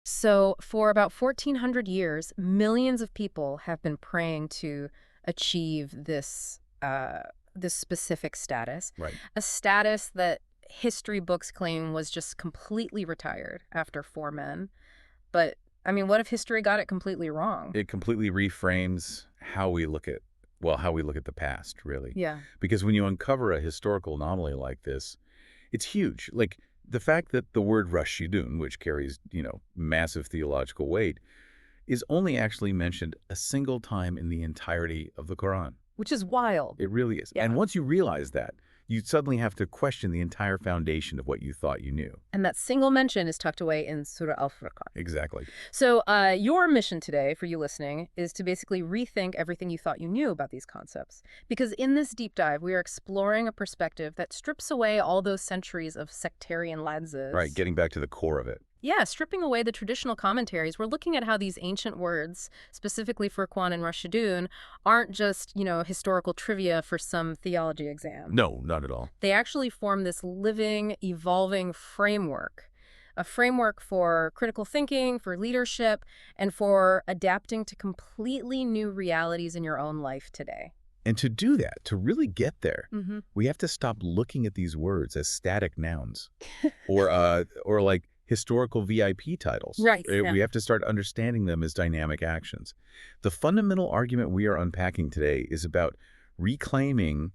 So for about 1,400 years, millions of people have been praying to achieve this specific status, Right. a status that history books claim was just completely retired after four men. But I mean, what if history got it completely wrong? It completely reframes how we look at the past, really. Yeah. Because when you uncover a historical anomaly like this, it's huge. Like the fact that the word Rashidun, which carries, massive theological weight, is only actually mentioned a single time in the entirety of the Quran. Which is wild. It really is. Yeah. And once you realize that, you suddenly have to question the entire foundation of what you thought you knew. And that single mention is tucked away in Surah Al-Furqan. Exactly. So your mission today, for you listening, is to basically rethink everything you thought you knew about these concepts. Because in this deep dive, we are exploring a perspective that strips away all those centuries of sectarian lenses. Right, getting back to the core of it. Yeah, stripping away the traditional commentaries, we're looking at how these ancient words, specifically Furqan and Rashidun, aren't just, historical trivia for some theology exam. No, not at all. They actually form this living, evolving framework, a framework for critical thinking, for leadership, and for adapting to completely new realities in your own life today. And to do that, to really get there, Mm-hmm. we have to stop looking at these words as static nouns or like historical VIP titles. Right. Yeah. We have to start understanding them as dynamic actions. The fundamental argument we are unpacking today is about reclaiming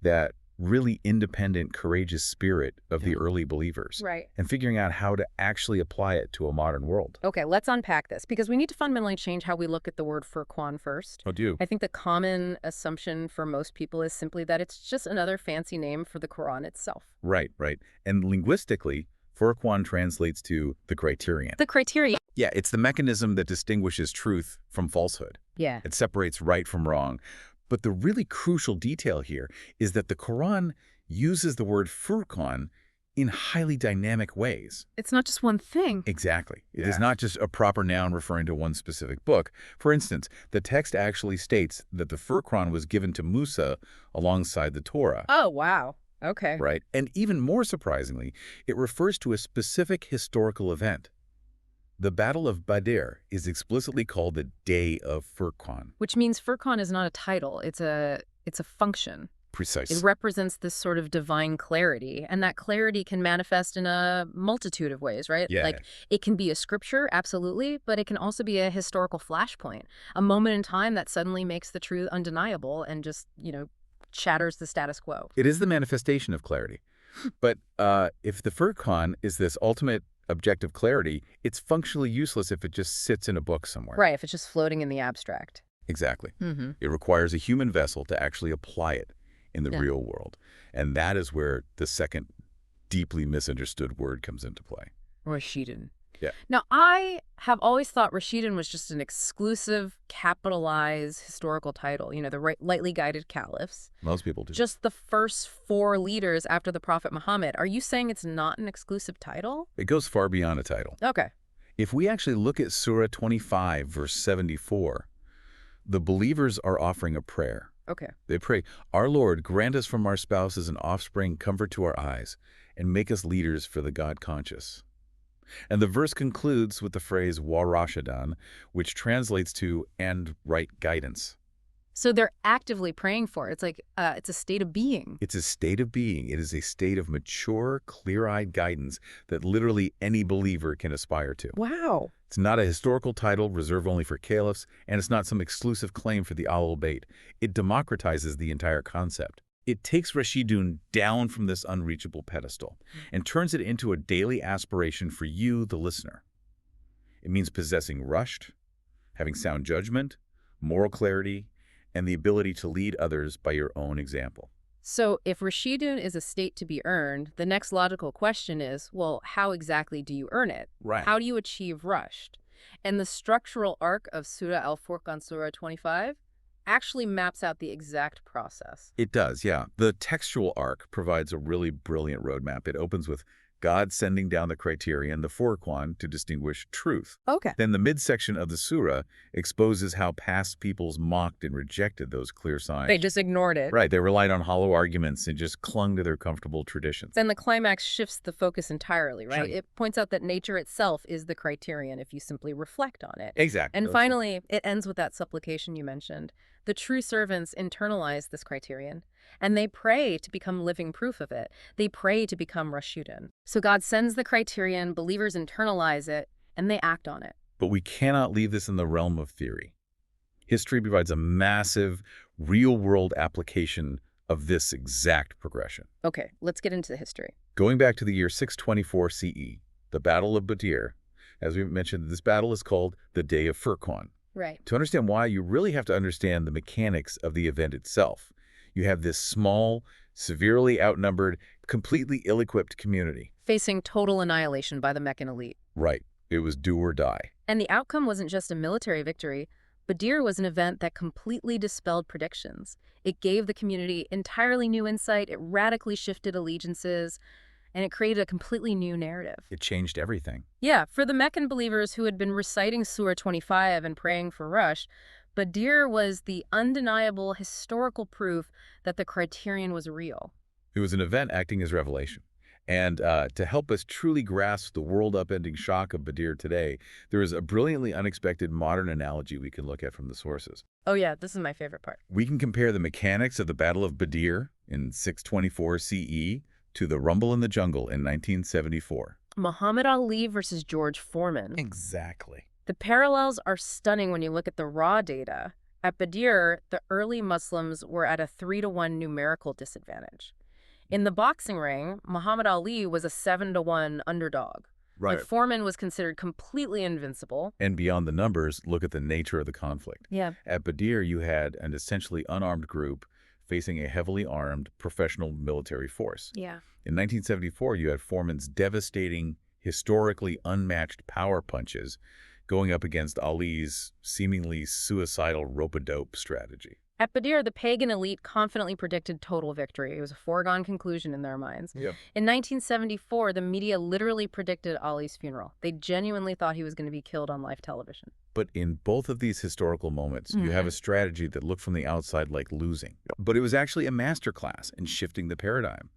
that really independent, courageous spirit of the early believers Right. and figuring out how to actually apply it to a modern world. Okay, let's unpack this because we need to fundamentally change how we look at the word Furqan first. Oh, do? I think the common assumption for most people is simply that it's just another fancy name for the Quran itself. Right, right. And linguistically, Furqan translates to the criterion. The criteria. Yeah, it's the mechanism that distinguishes truth from falsehood. Yeah. It separates right from wrong. But the really crucial detail here is that the Quran uses the word Furqan in highly dynamic ways. It's not just one thing. Exactly. It is not just a proper noun referring to one specific book. For instance, the text actually states that the Furqan was given to Musa alongside the Torah. Oh, wow. Okay. Right? And even more surprisingly, it refers to a specific historical event. The Battle of Badr is explicitly called the Day of Furqan. Which means Furqan is not a title. It's a function. Precise. It represents this sort of divine clarity, and that clarity can manifest in a multitude of ways, right? Yeah. Like, it can be a scripture, absolutely, but it can also be a historical flashpoint, a moment in time that suddenly makes the truth undeniable and just, shatters the status quo. It is the manifestation of clarity. But if the Furqan is this ultimate objective clarity, it's functionally useless if it just sits in a book somewhere. Right, if it's just floating in the abstract. Exactly. Mm-hmm. It requires a human vessel to actually apply it in the real world. And that is where the second deeply misunderstood word comes into play. Rashidun. Yeah. Now, I have always thought Rashidun was just an exclusive, capitalized historical title, the lightly guided caliphs. Most people do. Just the first four leaders after the Prophet Muhammad. Are you saying it's not an exclusive title? It goes far beyond a title. Okay. If we actually look at Surah 25, verse 74, the believers are offering a prayer. Okay. They pray, "Our Lord, grant us from our spouses and offspring comfort to our eyes, and make us leaders for the God-conscious." And the verse concludes with the phrase "wa rashadan," which translates to "and right guidance." So they're actively praying for it. It's like it's a state of being. It's a state of being. It is a state of mature, clear-eyed guidance that literally any believer can aspire to. Wow. It's not a historical title reserved only for caliphs, and it's not some exclusive claim for the Ahlul Bayt. It democratizes the entire concept. It takes Rashidun down from this unreachable pedestal and turns it into a daily aspiration for you, the listener. It means possessing rushed, having sound judgment, moral clarity, and the ability to lead others by your own example. So if Rashidun is a state to be earned, the next logical question is, well, how exactly do you earn it? Right. How do you achieve rushed? And the structural arc of Surah Al-Furqan, Surah 25, actually maps out the exact process. It does, yeah. The textual arc provides a really brilliant roadmap. It opens with God sending down the Criterion, the Furqan, to distinguish truth. Okay. Then the midsection of the surah exposes how past peoples mocked and rejected those clear signs. They just ignored it. Right, they relied on hollow arguments and just clung to their comfortable traditions. Then the climax shifts the focus entirely, right? Sure. It points out that nature itself is the criterion if you simply reflect on it. Exactly. And finally, it ends with that supplication you mentioned. The true servants internalize this criterion, and they pray to become living proof of it. They pray to become Rashidun. So God sends the criterion, believers internalize it, and they act on it. But we cannot leave this in the realm of theory. History provides a massive, real-world application of this exact progression. Okay, let's get into the history. Going back to the year 624 CE, the Battle of Badr, as we mentioned, this battle is called the Day of Furqan. Right. To understand why, you really have to understand the mechanics of the event itself. You have this small, severely outnumbered, completely ill-equipped community. Facing total annihilation by the Meccan elite. Right. It was do or die. And the outcome wasn't just a military victory. Badr was an event that completely dispelled predictions. It gave the community entirely new insight, it radically shifted allegiances, and it created a completely new narrative. It changed everything. Yeah, for the Meccan believers who had been reciting Surah 25 and praying for Rush, Badr was the undeniable historical proof that the criterion was real. It was an event acting as revelation. And to help us truly grasp the world-upending shock of Badr today, there is a brilliantly unexpected modern analogy we can look at from the sources. Oh yeah, this is my favorite part. We can compare the mechanics of the Battle of Badr in 624 CE to the Rumble in the Jungle in 1974. Muhammad Ali versus George Foreman. Exactly. The parallels are stunning when you look at the raw data. At Badr, the early Muslims were at a 3-to-1 numerical disadvantage. In the boxing ring, Muhammad Ali was a 7-to-1 underdog. Right. And Foreman was considered completely invincible. And beyond the numbers, look at the nature of the conflict. Yeah. At Badr, you had an essentially unarmed group facing a heavily armed professional military force. Yeah. In 1974, you had Foreman's devastating, historically unmatched power punches going up against Ali's seemingly suicidal rope-a-dope strategy. At Badr, the pagan elite confidently predicted total victory. It was a foregone conclusion in their minds. Yep. In 1974, the media literally predicted Ali's funeral. They genuinely thought he was going to be killed on live television. But in both of these historical moments, you have a strategy that looked from the outside like losing. But it was actually a masterclass in shifting the paradigm.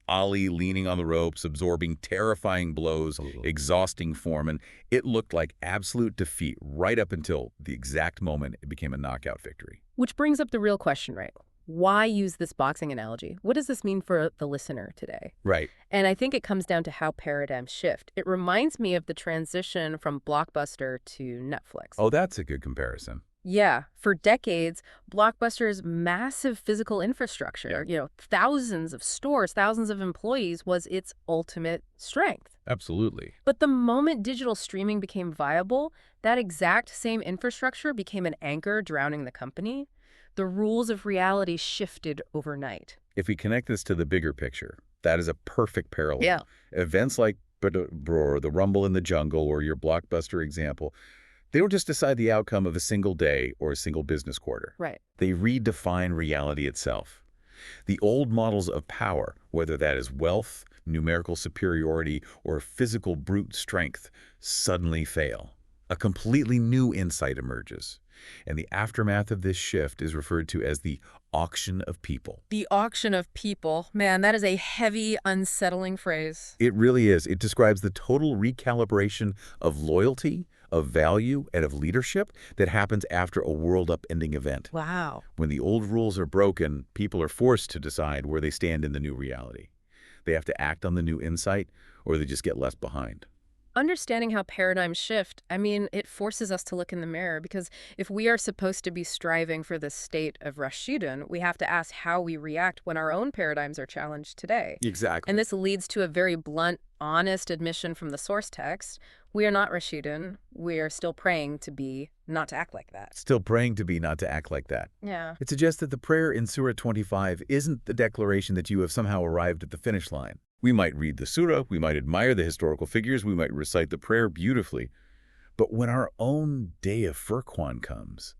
Ali leaning on the ropes, absorbing terrifying blows, exhausting Foreman. It looked like absolute defeat right up until the exact moment it became a knockout victory. Which brings up the real question, right? Why use this boxing analogy? What does this mean for the listener today? Right. And I think it comes down to how paradigms shift. It reminds me of the transition from Blockbuster to Netflix. Oh, that's a good comparison. Yeah, for decades, Blockbuster's massive physical infrastructure, thousands of stores, thousands of employees, was its ultimate strength. Absolutely. But the moment digital streaming became viable, that exact same infrastructure became an anchor drowning the company. The rules of reality shifted overnight. If we connect this to the bigger picture, that is a perfect parallel. Yeah. Events like the Rumble in the Jungle or your Blockbuster example, they don't just decide the outcome of a single day or a single business quarter. Right. They redefine reality itself. The old models of power, whether that is wealth, numerical superiority, or physical brute strength, suddenly fail. A completely new insight emerges. And the aftermath of this shift is referred to as the auction of people. The auction of people. Man, that is a heavy, unsettling phrase. It really is. It describes the total recalibration of loyalty, of value, and of leadership that happens after a world-upending event. Wow. When the old rules are broken, people are forced to decide where they stand in the new reality. They have to act on the new insight, or they just get left behind. Understanding how paradigms shift, it forces us to look in the mirror, because if we are supposed to be striving for the state of Rashidun, we have to ask how we react when our own paradigms are challenged today. Exactly. And this leads to a very blunt, honest admission from the source text. We are not Rashidun. We are still praying to be not to act like that. Still praying to be not to act like that. Yeah. It suggests that the prayer in Surah 25 isn't the declaration that you have somehow arrived at the finish line. We might read the surah, we might admire the historical figures, we might recite the prayer beautifully. But when our own day of Furqan comes,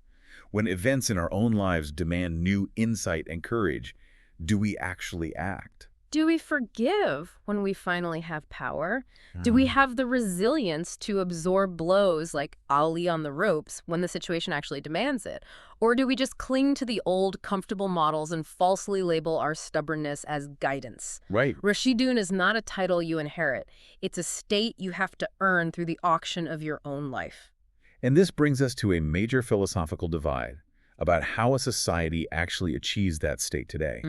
when events in our own lives demand new insight and courage, do we actually act? Do we forgive when we finally have power? Do we have the resilience to absorb blows like Ali on the ropes when the situation actually demands it? Or do we just cling to the old, comfortable models and falsely label our stubbornness as guidance? Right. Rashidun is not a title you inherit. It's a state you have to earn through the auction of your own life. And this brings us to a major philosophical divide about how a society actually achieves that state today.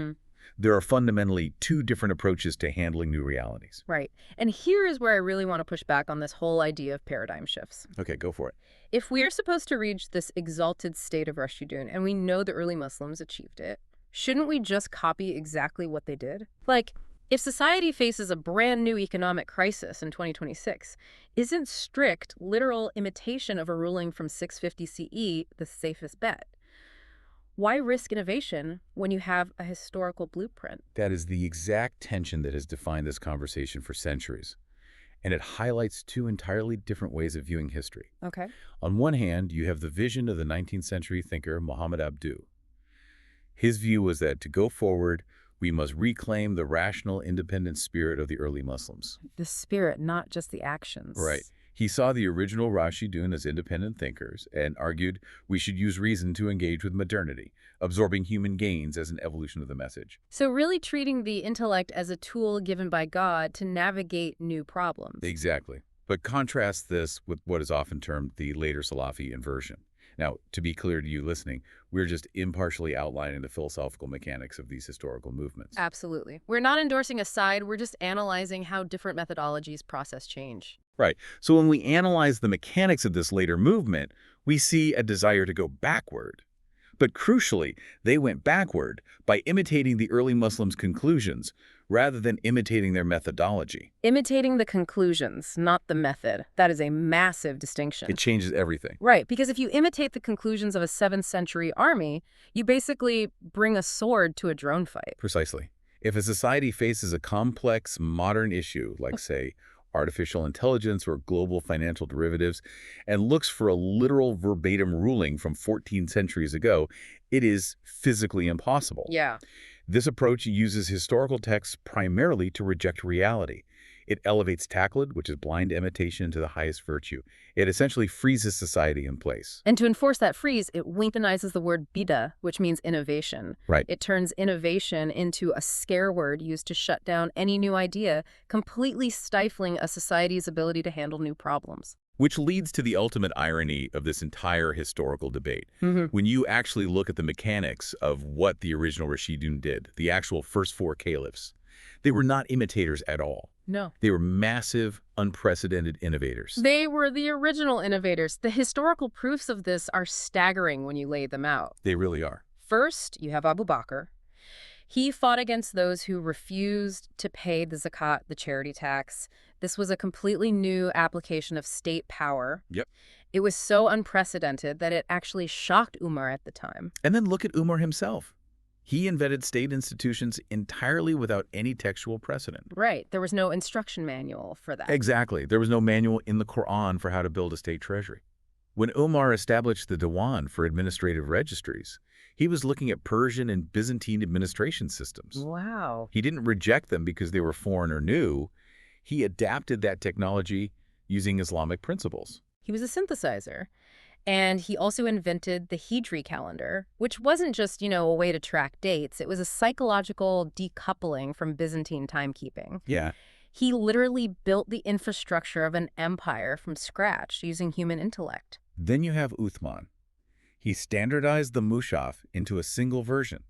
There are fundamentally two different approaches to handling new realities. Right. And here is where I really want to push back on this whole idea of paradigm shifts. Okay, go for it. If we are supposed to reach this exalted state of Rashidun, and we know the early Muslims achieved it, shouldn't we just copy exactly what they did? Like, if society faces a brand new economic crisis in 2026, isn't strict, literal imitation of a ruling from 650 CE the safest bet? Why risk innovation when you have a historical blueprint? That is the exact tension that has defined this conversation for centuries. And it highlights two entirely different ways of viewing history. Okay. On one hand, you have the vision of the 19th century thinker Muhammad Abduh. His view was that to go forward, we must reclaim the rational, independent spirit of the early Muslims. The spirit, not just the actions. Right. He saw the original Rashidun as independent thinkers and argued we should use reason to engage with modernity, absorbing human gains as an evolution of the message. So really treating the intellect as a tool given by God to navigate new problems. Exactly. But contrast this with what is often termed the later Salafi inversion. Now, to be clear to you listening, we're just impartially outlining the philosophical mechanics of these historical movements. Absolutely. We're not endorsing a side, we're just analyzing how different methodologies process change. Right. So when we analyze the mechanics of this later movement, we see a desire to go backward. But crucially, they went backward by imitating the early Muslims' conclusions rather than imitating their methodology. Imitating the conclusions, not the method. That is a massive distinction. It changes everything. Right, because if you imitate the conclusions of a 7th century army, you basically bring a sword to a drone fight. Precisely. If a society faces a complex modern issue, like, say, artificial intelligence or global financial derivatives, and looks for a literal verbatim ruling from 14 centuries ago, it is physically impossible. Yeah. This approach uses historical texts primarily to reject reality. It elevates taqlid, which is blind imitation, to the highest virtue. It essentially freezes society in place. And to enforce that freeze, it weaponizes the word bida, which means innovation. Right. It turns innovation into a scare word used to shut down any new idea, completely stifling a society's ability to handle new problems. Which leads to the ultimate irony of this entire historical debate. When you actually look at the mechanics of what the original Rashidun did, the actual first 4 caliphs, they were not imitators at all. No. They were massive, unprecedented innovators. They were the original innovators. The historical proofs of this are staggering when you lay them out. They really are. First, you have Abu Bakr. He fought against those who refused to pay the zakat, the charity tax. This was a completely new application of state power. Yep. It was so unprecedented that it actually shocked Umar at the time. And then look at Umar himself. He invented state institutions entirely without any textual precedent. Right. There was no instruction manual for that. Exactly. There was no manual in the Quran for how to build a state treasury. When Umar established the Diwan for administrative registries, he was looking at Persian and Byzantine administration systems. Wow. He didn't reject them because they were foreign or new. He adapted that technology using Islamic principles. He was a synthesizer. And he also invented the Hijri calendar, which wasn't just, a way to track dates. It was a psychological decoupling from Byzantine timekeeping. Yeah. He literally built the infrastructure of an empire from scratch using human intellect. Then you have Uthman. He standardized the Mushaf into a single version.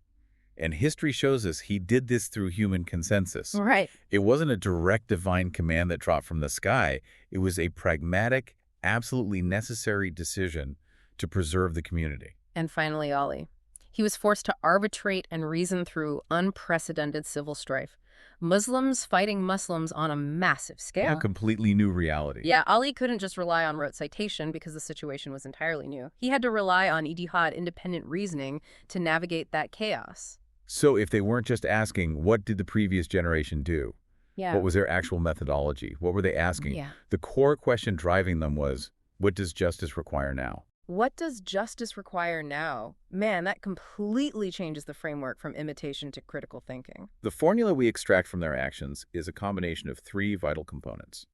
And history shows us he did this through human consensus. Right. It wasn't a direct divine command that dropped from the sky. It was a pragmatic, absolutely necessary decision to preserve the community. And finally, Ali. He was forced to arbitrate and reason through unprecedented civil strife. Muslims fighting Muslims on a massive scale. A completely new reality. Yeah, Ali couldn't just rely on rote citation because the situation was entirely new. He had to rely on ijtihad, independent reasoning, to navigate that chaos. So if they weren't just asking, what did the previous generation do? Yeah. What was their actual methodology? What were they asking? Yeah. The core question driving them was, what does justice require now? What does justice require now? Man, that completely changes the framework from imitation to critical thinking. The formula we extract from their actions is a combination of three vital components.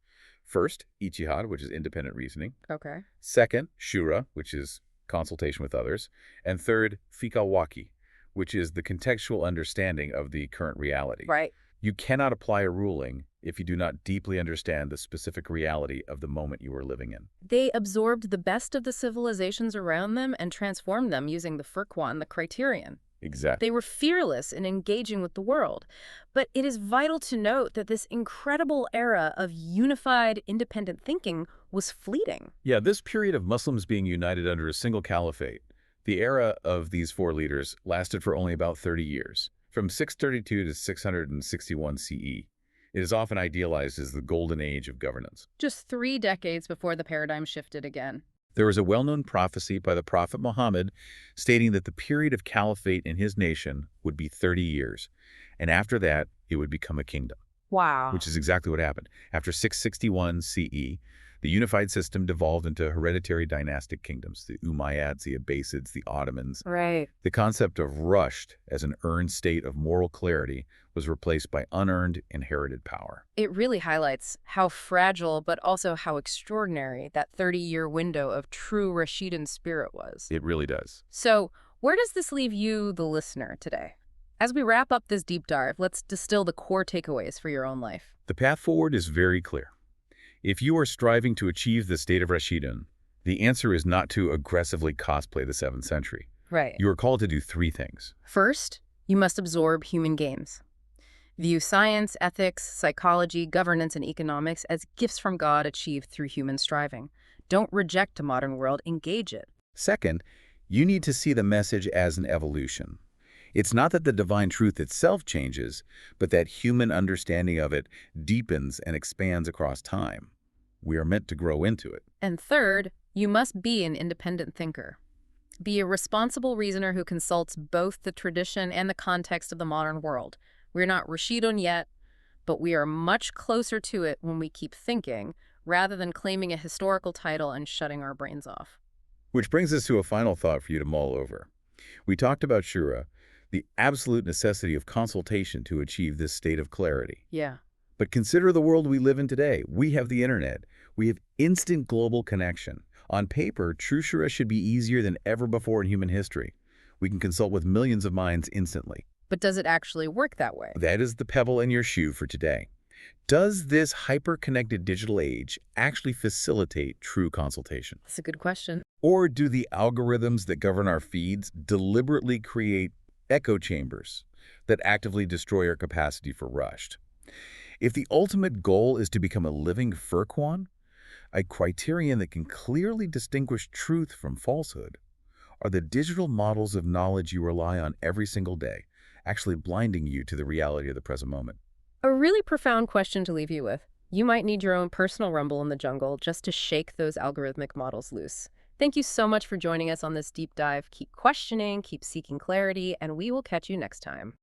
First, ijtihad, which is independent reasoning. Okay. Second, shura, which is consultation with others. And third, fikawaki, which is the contextual understanding of the current reality. Right. You cannot apply a ruling if you do not deeply understand the specific reality of the moment you are living in. They absorbed the best of the civilizations around them and transformed them using the Furqan, the Criterion. Exactly. They were fearless in engaging with the world. But it is vital to note that this incredible era of unified, independent thinking was fleeting. Yeah, this period of Muslims being united under a single caliphate, the era of these four leaders, lasted for only about 30 years, from 632 to 661 CE. It is often idealized as the golden age of governance. Just 3 decades before the paradigm shifted again. There was a well-known prophecy by the Prophet Muhammad stating that the period of caliphate in his nation would be 30 years, and after that, it would become a kingdom, Wow. which is exactly what happened. After 661 CE, the unified system devolved into hereditary dynastic kingdoms, the Umayyads, the Abbasids, the Ottomans. Right. The concept of rushed as an earned state of moral clarity was replaced by unearned, inherited power. It really highlights how fragile, but also how extraordinary that 30-year window of true Rashidun spirit was. It really does. So, where does this leave you, the listener, today? As we wrap up this deep dive, let's distill the core takeaways for your own life. The path forward is very clear. If you are striving to achieve the state of Rashidun, the answer is not to aggressively cosplay the 7th century. Right. You are called to do three things. First, you must absorb human games. View science, ethics, psychology, governance, and economics as gifts from God achieved through human striving. Don't reject a modern world, engage it. Second, you need to see the message as an evolution. It's not that the divine truth itself changes, but that human understanding of it deepens and expands across time. We are meant to grow into it. And third, you must be an independent thinker. Be a responsible reasoner who consults both the tradition and the context of the modern world. We're not Rashidun yet, but we are much closer to it when we keep thinking, rather than claiming a historical title and shutting our brains off. Which brings us to a final thought for you to mull over. We talked about shura, the absolute necessity of consultation to achieve this state of clarity. Yeah. But consider the world we live in today. We have the internet. We have instant global connection. On paper, true shura should be easier than ever before in human history. We can consult with millions of minds instantly. But does it actually work that way? That is the pebble in your shoe for today. Does this hyper-connected digital age actually facilitate true consultation? That's a good question. Or do the algorithms that govern our feeds deliberately create echo chambers that actively destroy our capacity for rushed? If the ultimate goal is to become a living Furqan, a criterion that can clearly distinguish truth from falsehood, are the digital models of knowledge you rely on every single day actually blinding you to the reality of the present moment? A really profound question to leave you with. You might need your own personal rumble in the jungle just to shake those algorithmic models loose. Thank you so much for joining us on this deep dive. Keep questioning, keep seeking clarity, and we will catch you next time.